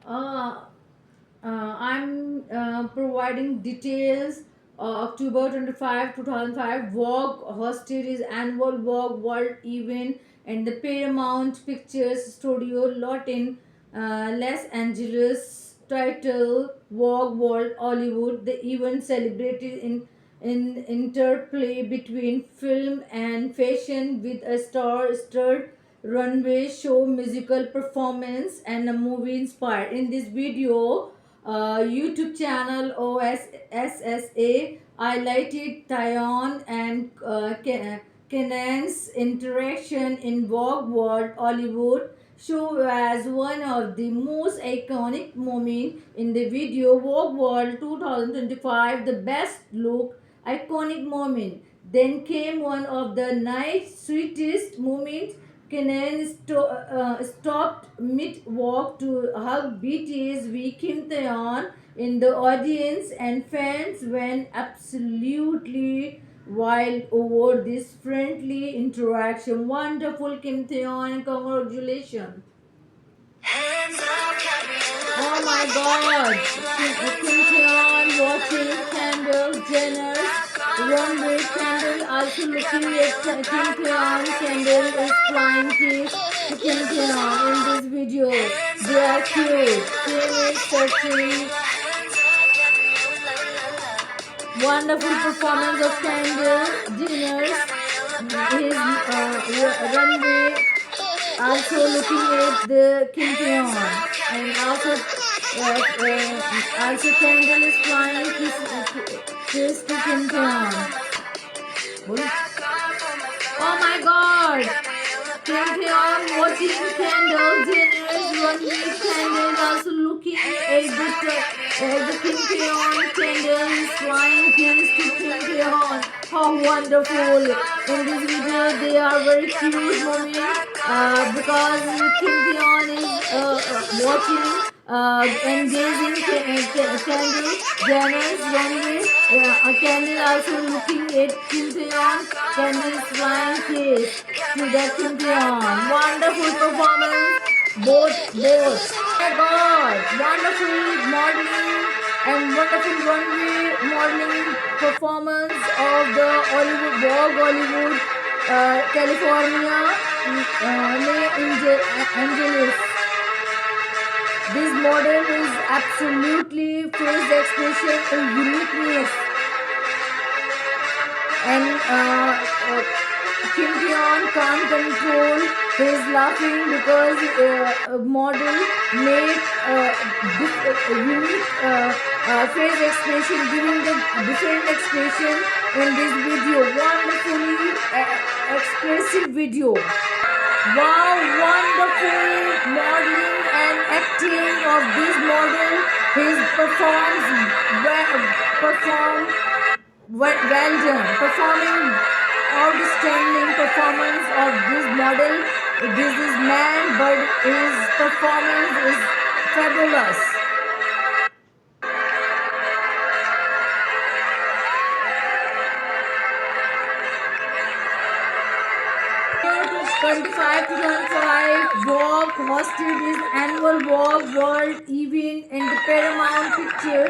Uh, I'm providing details. October 25, 2005, Vogue hosted his annual Vogue World event and the Paramount Pictures Studio lot in Los Angeles, titled Vogue World Hollywood. The event celebrated in interplay between film and fashion with a star-studded runway show, musical performance, and a movie inspired. In this video, YouTube channel OSSA highlighted Tyon and Kenan's interaction in Vogue World Hollywood show as one of the most iconic moments in the video. Vogue World 2025, the best look iconic moment. Then came one of the night's sweetest moments. Kenan stopped mid-walk to hug BTS V Kim Taeyeon in the audience, and fans went absolutely wild over this friendly interaction. Wonderful, Kim Taeyeon, congratulations! Oh my God! Kim Taeyeon watching Kendall Jenner's runway. Kendall also looking at Kim Taeyeon. Kendall is flying kiss to Kim Taeyeon in this video. They are cute. Kim is searching. Wonderful performance of Kendall Jenner's his runway. Also looking at the Kim Taeyeon, and also Kendall is flying kiss to Kim Taeyeon. Oh my God! Kim Taeyeon watching Kendall Jenner's runway. Kendall also looking at the Kim Taeyeon. Kendall is flying kiss to Kim Taeyeon. How wonderful! In this video, they are very cute moment because Kim Taeyeon is watching engaging Kendall Jenner's runway. Kendall also looking at Kim Taeyeon. Kendall is flying kiss to the Kim Taeyeon. Wonderful performance, both. Oh my God, wonderful modeling and wonderful runway modeling performance of the Hollywood Vogue Hollywood, California, Angeles. This model is absolutely face expression and uniqueness, and Kim Taeyeon can't control his laughing because model made unique face expression, giving the different expression in this video. Wonderfully expressive video. Wow, wonderful modeling and acting of this model. His well done. Performing outstanding performance of this model. This is man, but his performance is fabulous. 25 2005, Vogue hosted his annual Vogue World event in the Paramount Picture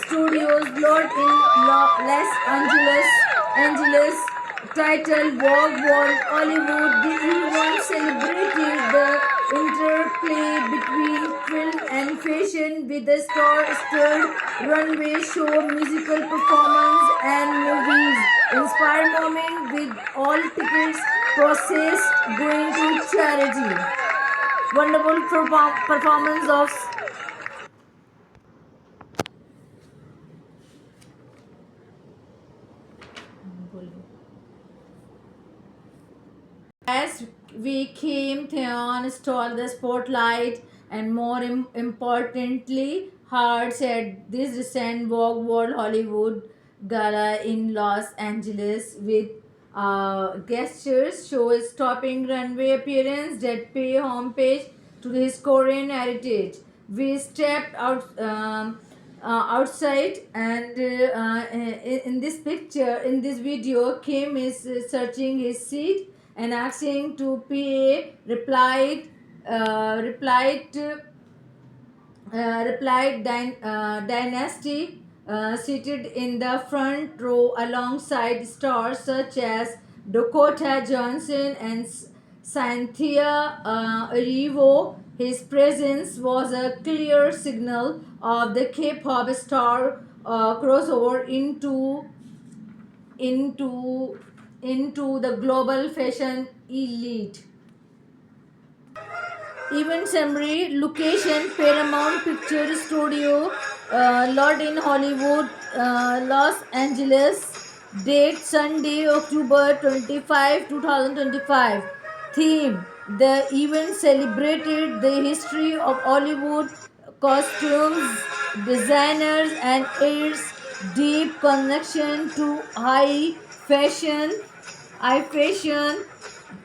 Studios lot in Los Angeles, titled Vogue World Hollywood. The event celebrated the interplay between film and fashion with a star-studded runway show, musical performance, and movies. Inspired moment with all tickets processed going to charity. Wonderful performance of as we came Theon stole the spotlight, and more importantly, hearts at this recent Vogue World Hollywood Gala in Los Angeles with gestures show his topping runway appearance that pay homage to his Korean heritage. We stepped outside, and in this picture, in this video, Kim is searching his seat and asking to PA replied replied Dynasty, seated in the front row alongside stars such as Dakota Johnson and Cynthia Erivo. His presence was a clear signal of the K-pop star crossover into into the global fashion elite. Event summary: location Paramount Picture Studio, lot in Hollywood, Los Angeles. Date Sunday, October 25, 2025. Theme: the event celebrated the history of Hollywood costumes, designers, and its deep connection to high fashion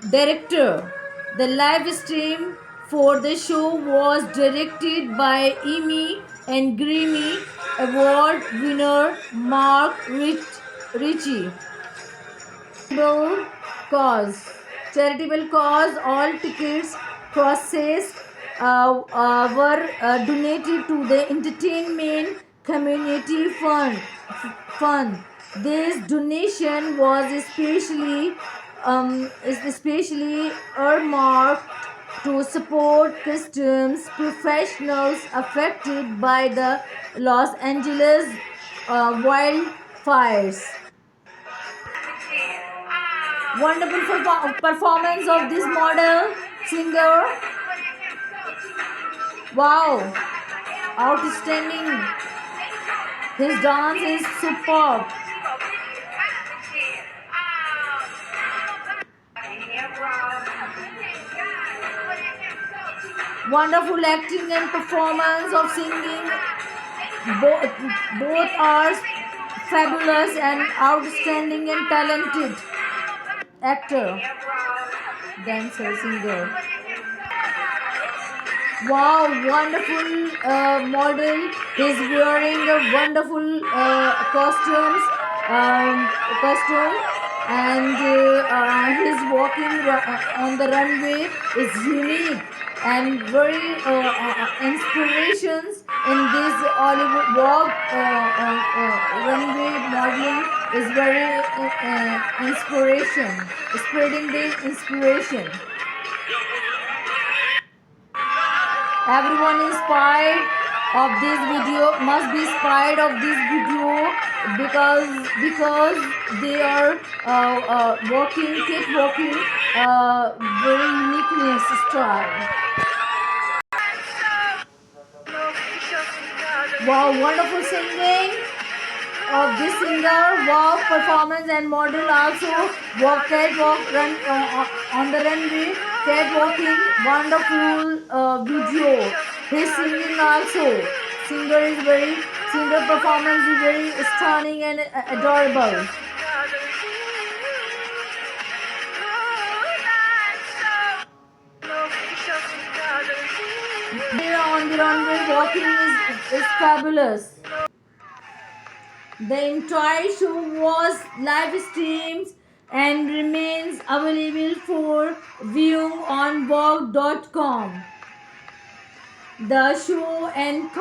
director. The live stream for the show was directed by Emmy and Grammy Award winner Mark Ritchie. Charitable cause. Charitable cause. All tickets processed were donated to the Entertainment Community Fund. This donation was especially earmarked to support customs professionals affected by the Los Angeles wildfires. Wonderful performance of this model singer. Wow, outstanding. His dance is superb. Wonderful acting and performance of singing. Both are fabulous and outstanding and talented actor, dancer, singer. Wow, wonderful model. He's wearing a wonderful costume, and he's walking on the runway is unique and very inspirations in this Hollywood walk runway modeling is very inspiration, spreading the inspiration. Everyone inspired of this video must be inspired of this video because they are keep walking very uniqueness style. Wow, wonderful singing of this singer. Wow, performance and model also catwalk run on the runway. Catwalking, wonderful video. His singing also. Singer performance is very stunning and adorable. On the runway walking is fabulous. The entire show was live streamed and remains available for viewing on Vogue.com. The show and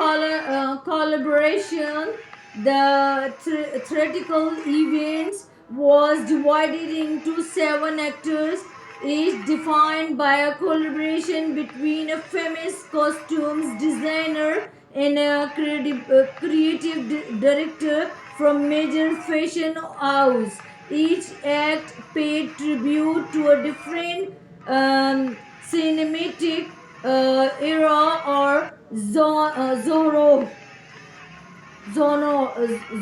collaboration, the theatrical events was divided into 7 actors, each defined by a collaboration between a famous costumes designer and a creative director from major fashion house. Each act paid tribute to a different cinematic era or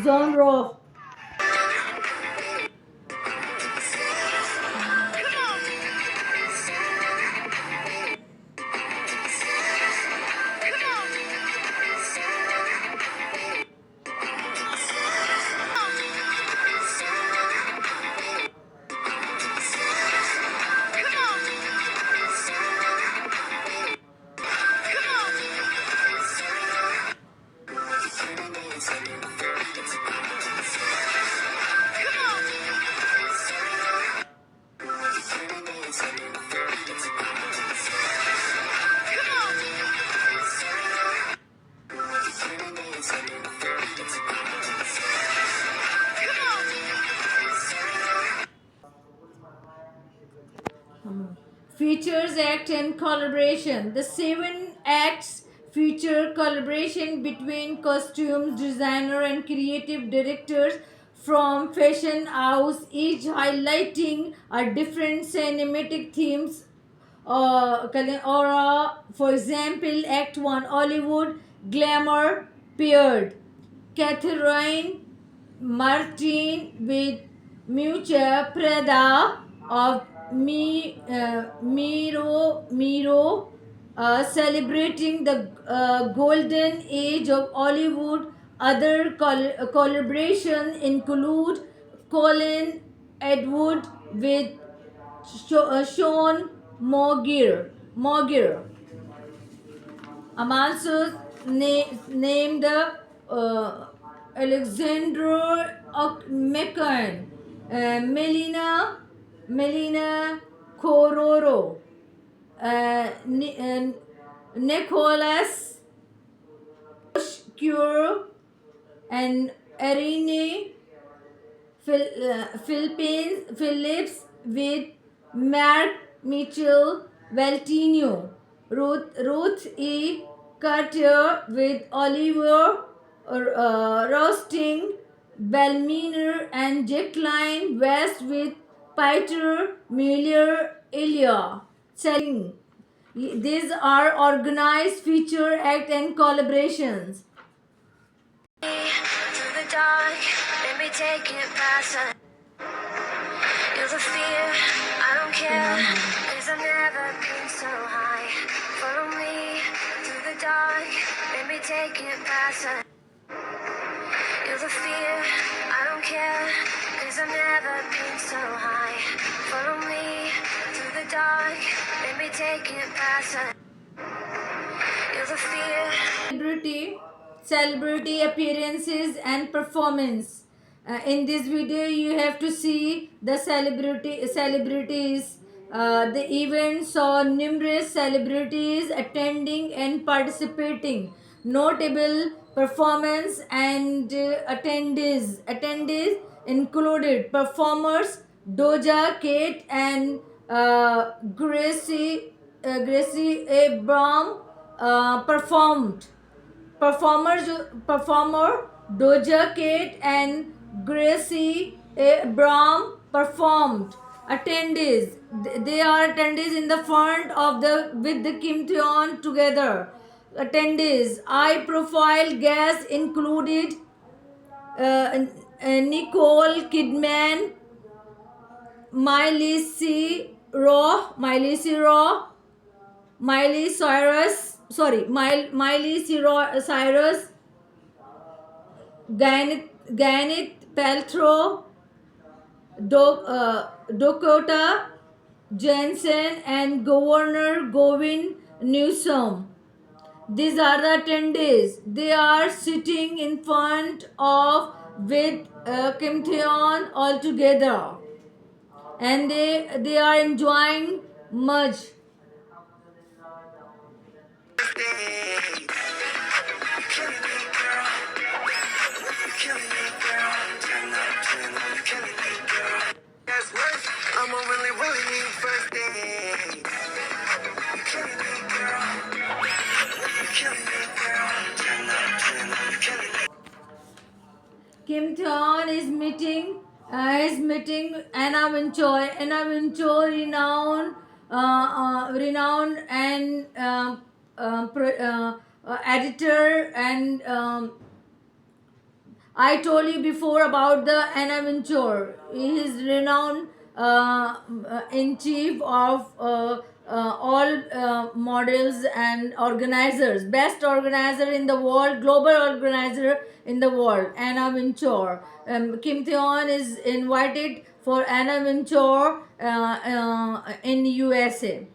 genre. features act and collaboration. The 7 acts feature collaboration between costumes designer and creative directors from fashion house, each highlighting a different cinematic themes. For example, Act 1 Hollywood Glamour paired Catherine Martin with Mucha Prada of Miro, celebrating the golden age of Hollywood. Other collaboration include Colin Edward with Sean Mogier. I'm also named Alexandra McCann, Melina Cororo, Nicholas Cure, and Irene Phillips with Mark Mitchell Valentino, Ruth E. Carter with Oliver Roasting Belminer, and Jacqueline West with Peter Mueller Ilya. Selling. These are organized feature act and collaborations. Through the dark, let me take it past. You're the fear, I don't care, cause I've never been so high. Follow me through the dark, let me take it past. You're the fear, I don't care, cause I've never been so high. Follow me through the dark, let me take it past. You're the fear. Celebrity appearances and performance. In this video you have to see the celebrities. The event saw numerous celebrities attending and participating. Notable performance and attendees included performers Doja Cat and Gracie Abraham performed. Performer Doja Cat and Gracie Abraham performed. Attendees, they are attendees in the front of the with the Kim Theon together. Attendees, high profile guests included Nicole Kidman, Miley Cyrus, Miley Cyrus, Gwyneth Paltrow, Dakota Johnson, and Governor Gavin Newsom. These are the attendees. They are sitting in front of with Kim Theon all together, and they are enjoying much. Kim Theon is meeting Anna Wintour. Anna Wintour, renowned and editor, and I told you before about the Anna Wintour. He is renowned in chief of all models and organizers, best organizer in the world, global organizer in the world, Anna Wintour. Kim Theon is invited for Anna Wintour in USA.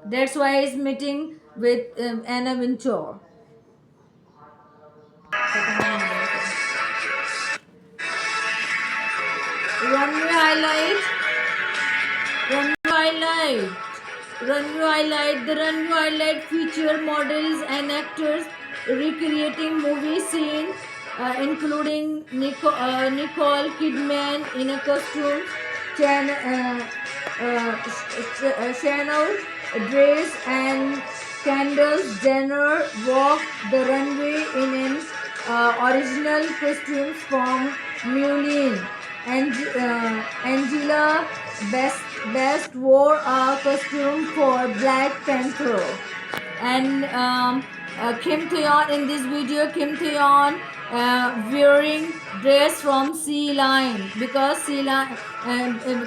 That's why he's meeting with Anna Wintour. Runway highlight. The runway highlight feature models and actors recreating movie scenes, including Nicole Kidman in a costume, Chanel dress and Kendall Jenner walked the runway in an original costumes from Mulan. Angela Best wore a costume for Black Panther. And Kim Taeyeon in this video, Kim Taeyeon wearing dress from Sea Line, because Sea Line,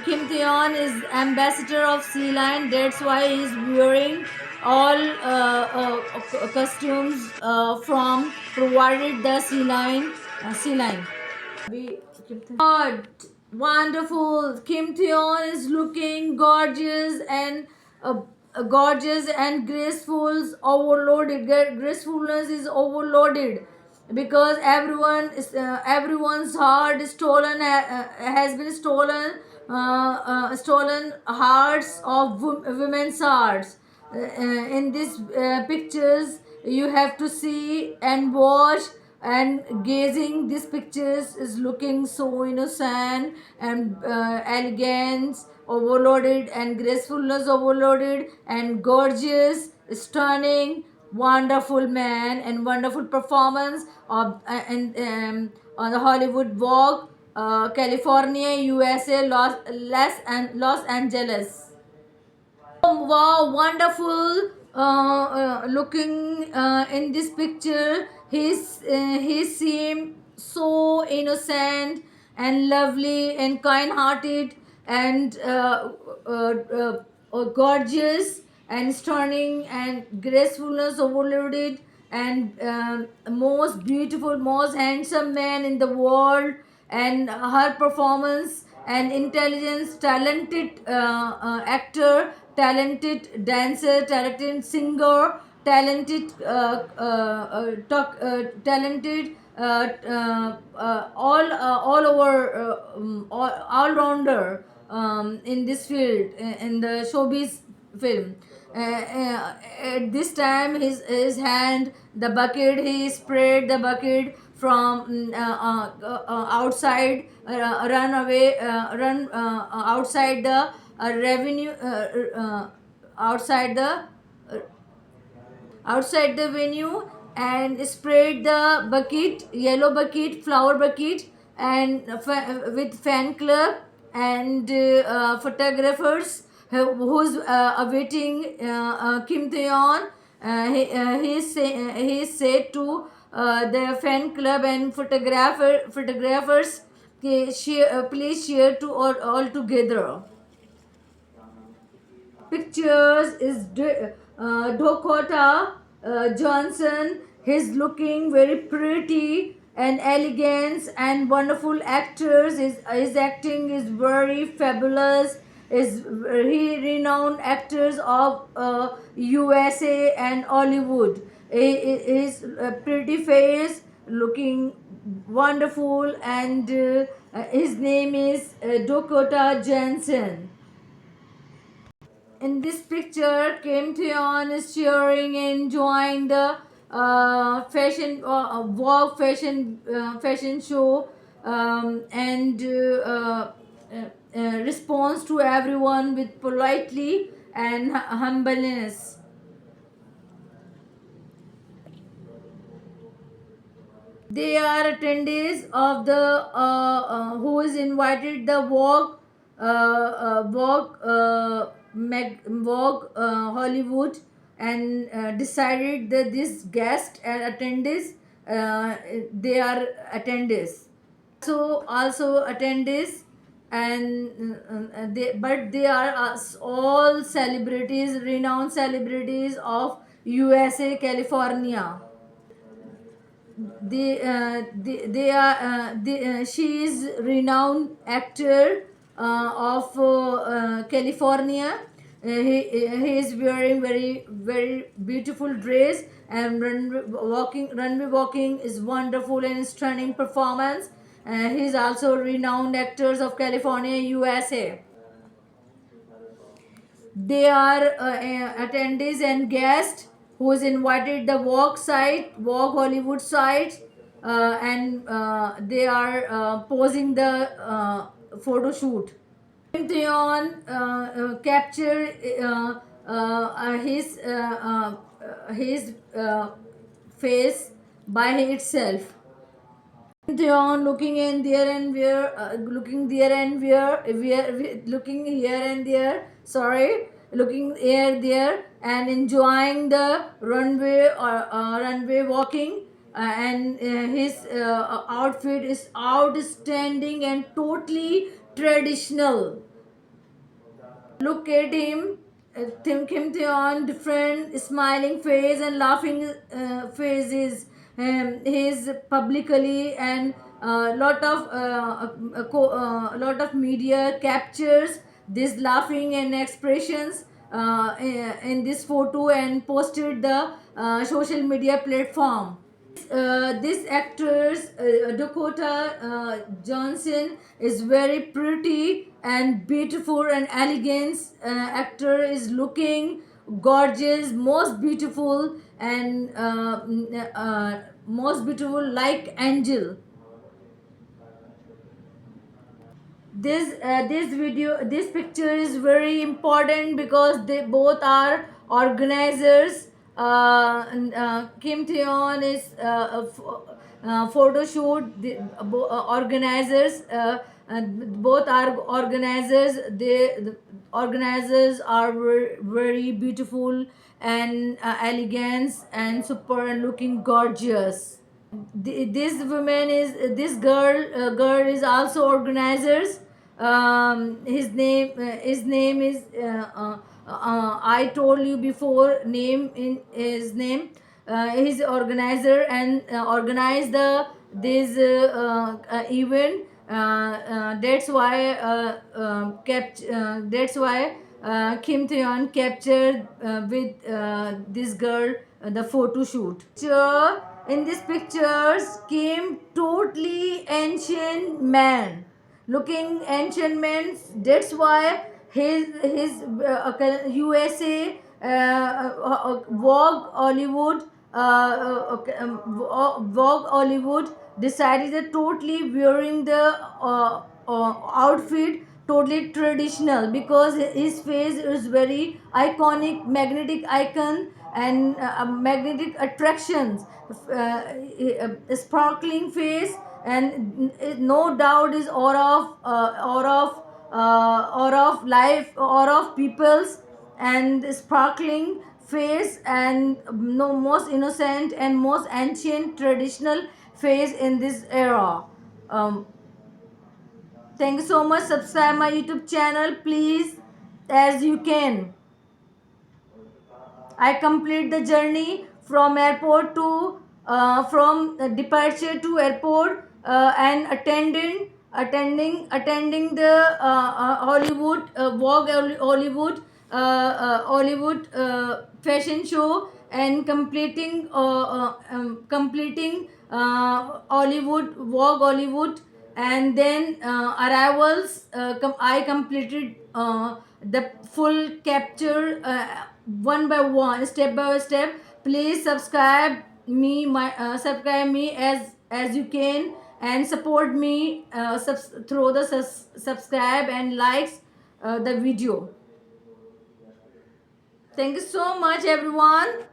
Kim Taeyeon is ambassador of Sea Line. That's why he's wearing all costumes from provided the Sea Line. Sea Line. God, wonderful. Kim Taeyeon is looking gorgeous and graceful. Overloaded. Gracefulness is overloaded because everyone's heart is stolen. Has been stolen. Stolen hearts of women's hearts. In these pictures, you have to see and watch and gazing these pictures is looking so innocent and elegance overloaded and gracefulness overloaded and gorgeous, stunning, wonderful man and wonderful performance of and on the Hollywood Walk, California, USA, Los Angeles. Wow, wonderful looking in this picture. He seemed so innocent and lovely and kind-hearted and gorgeous and stunning and gracefulness overloaded and most beautiful, most handsome man in the world, and her performance and intelligence, talented actor, talented dancer, talented singer, talented talented all over all rounder in this field, in the showbiz film. At this time, his hand, the bucket, he sprayed the bucket from outside, run away, run outside the revenue, outside the outside the venue, and sprayed the bucket, yellow bucket, flower bucket, and with fan club and photographers who's awaiting Kim Taeyeon. He said to the fan club and photographers, please share to all together. Pictures is Dakota Johnson. He's looking very pretty and elegant and wonderful actors. His acting is very fabulous. Is he renowned actors of USA and Hollywood. His pretty face looking wonderful, and his name is Dakota Johnson. In this picture, Kim Taeyeon is cheering and enjoying the fashion Vogue fashion show, and responds to everyone with politely and humbleness. They are attendees of the who is invited the Vogue Hollywood, and decided that this guest and attendees, they are attendees. So also attendees, and they are all celebrities, renowned celebrities of USA, California. She is renowned actor of California. He is wearing very beautiful dress, and runway walking is wonderful and stunning performance. He is also renowned actors of California, USA. They are attendees and guests who is invited the Vogue Hollywood site, and they are posing the photo shoot. Kim Taeyeon capture his face by itself. Theon looking in there and where, looking there and looking here and there. Sorry, looking here there and enjoying the runway or runway walking. And his outfit is outstanding and totally traditional. Look at him, Kim Theon, different smiling face and laughing faces. He's publicly and lot of media captures this laughing and expressions in this photo and posted the social media platform. This actress Dakota Johnson is very pretty and beautiful and elegant. Actor is looking gorgeous, most beautiful and most beautiful like angel. This picture is very important because they both are organizers. Kim Theon is photo shoot organizers. Both are organizers. The organizers are very beautiful and elegant and super looking gorgeous. This girl is also organizers. His name is I told you before name in his name. He's organizer and organize the this event. That's why Kim Taeyeon captured with this girl the photo shoot. Sure, in these pictures came totally ancient man, looking ancient man. That's why his USA Vogue Hollywood Vogue Hollywood decided that totally wearing the outfit totally traditional because his face is very iconic, magnetic icon and magnetic attractions, sparkling face and no doubt is aura of life, aura of peoples and sparkling face and no most innocent and most ancient traditional face in this era. um, Thank you so much. Subscribe my YouTube channel, please, as you can. I complete the journey from airport to from departure to airport and attending the Hollywood Vogue Hollywood fashion show and completing Hollywood Vogue Hollywood and then arrivals. I completed the full capture one by one, step by step. Please subscribe me as you can and support me through the subscribe and likes the video. Thank you so much, everyone.